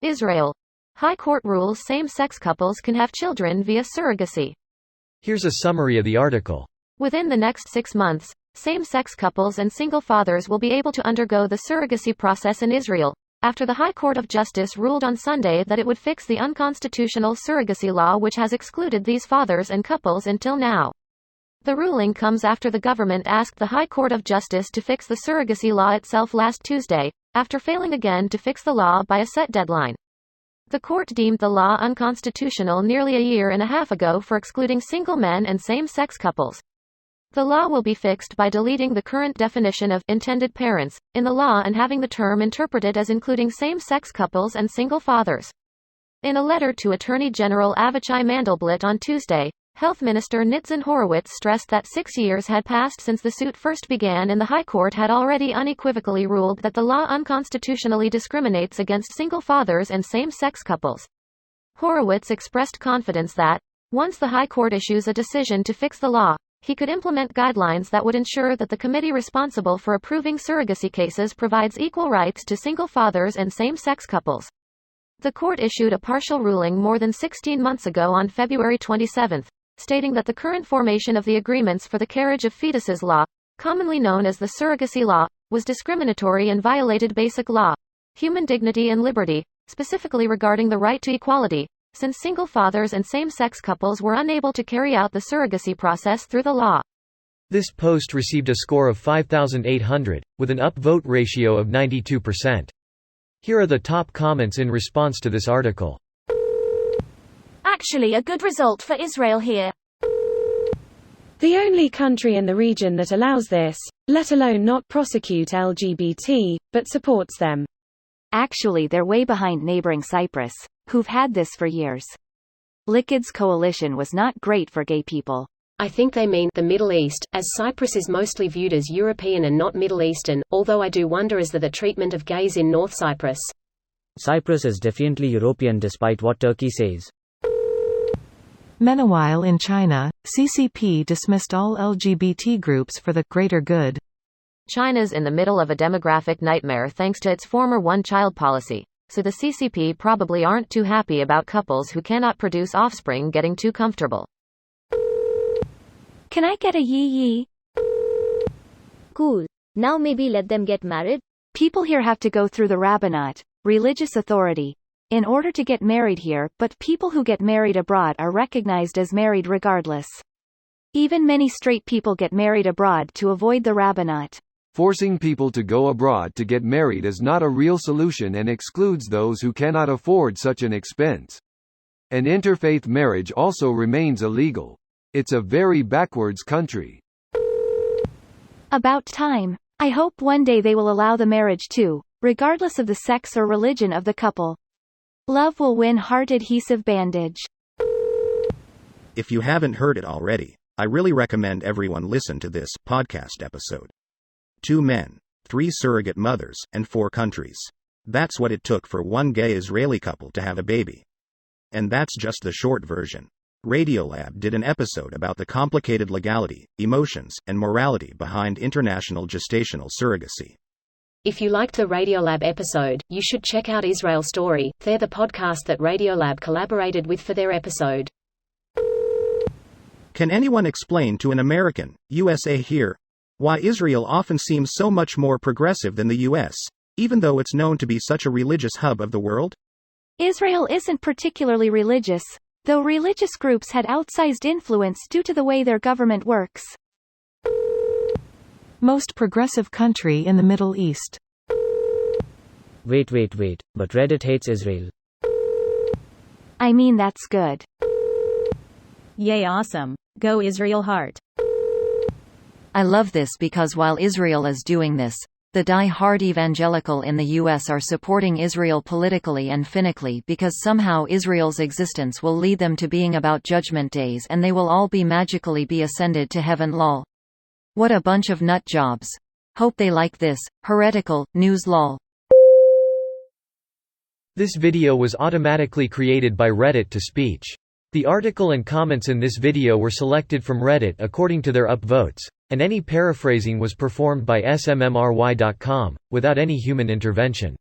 Israel. High Court rules same-sex couples can have children via surrogacy. Here's a summary of the article. Within the next 6 months, same-sex couples and single fathers will be able to undergo the surrogacy process in Israel, after the High Court of Justice ruled on Sunday that it would fix the unconstitutional surrogacy law which has excluded these fathers and couples until now. The ruling comes after the government asked the High Court of Justice to fix the surrogacy law itself last Tuesday, after failing again to fix the law by a set deadline. The court deemed the law unconstitutional nearly a year and a half ago for excluding single men and same-sex couples. The law will be fixed by deleting the current definition of intended parents in the law and having the term interpreted as including same-sex couples and single fathers. In a letter to Attorney General Avichai Mandelblit on Tuesday, Health Minister Nitzan Horowitz stressed that 6 years had passed since the suit first began and the High Court had already unequivocally ruled that the law unconstitutionally discriminates against single fathers and same-sex couples. Horowitz expressed confidence that, once the High Court issues a decision to fix the law, he could implement guidelines that would ensure that the committee responsible for approving surrogacy cases provides equal rights to single fathers and same-sex couples. The court issued a partial ruling more than 16 months ago on February 27, stating that the current formation of the Agreements for the Carriage of Fetuses law, commonly known as the surrogacy law, was discriminatory and violated basic law, human dignity and liberty, specifically regarding the right to equality, since single fathers and same-sex couples were unable to carry out the surrogacy process through the law. This post received a score of 5,800, with an upvote ratio of 92%. Here are the top comments in response to this article. Actually a good result for Israel here. The only country in the region that allows this, let alone not prosecute LGBT, but supports them. Actually they're way behind neighboring Cyprus, who've had this for years. Liquid's coalition was not great for gay people. I think they mean the Middle East, as Cyprus is mostly viewed as European and not Middle Eastern, although I do wonder as to the treatment of gays in North Cyprus. Cyprus is definitely European despite what Turkey says. Meanwhile in China, CCP dismissed all LGBT groups for the greater good. China's in the middle of a demographic nightmare thanks to its former one-child policy, so the CCP probably aren't too happy about couples who cannot produce offspring getting too comfortable. Can I get a yee-yee? Cool. Now maybe let them get married? People here have to go through the rabbinate, religious authority, in order to get married here, but people who get married abroad are recognized as married regardless. Even many straight people get married abroad to avoid the rabbinate. Forcing people to go abroad to get married is not a real solution and excludes those who cannot afford such an expense. An interfaith marriage also remains illegal. It's a very backwards country. About time. I hope one day they will allow the marriage too, regardless of the sex or religion of the couple. Love will win heart adhesive bandage. If you haven't heard it already, I really recommend everyone listen to this podcast episode. 2 men, 3 surrogate mothers, and 4 countries. That's what it took for one gay Israeli couple to have a baby. And that's just the short version. Radiolab did an episode about the complicated legality, emotions, and morality behind international gestational surrogacy. If you liked the Radiolab episode, you should check out Israel Story. They're the podcast that Radiolab collaborated with for their episode. Can anyone explain to an American, USA here, why Israel often seems so much more progressive than the US, even though it's known to be such a religious hub of the world? Israel isn't particularly religious, though religious groups had outsized influence due to the way their government works. Most progressive country in the Middle East. Wait, but Reddit hates Israel. I mean that's good. Yay, awesome. Go Israel heart. I love this because while Israel is doing this, the die-hard evangelical in the US are supporting Israel politically and finically because somehow Israel's existence will lead them to being about judgment days and they will all be magically be ascended to heaven lol. What a bunch of nut jobs. Hope they like this. Heretical news lol. This video was automatically created by Reddit to speech. The article and comments in this video were selected from Reddit according to their upvotes, and any paraphrasing was performed by smmry.com, without any human intervention.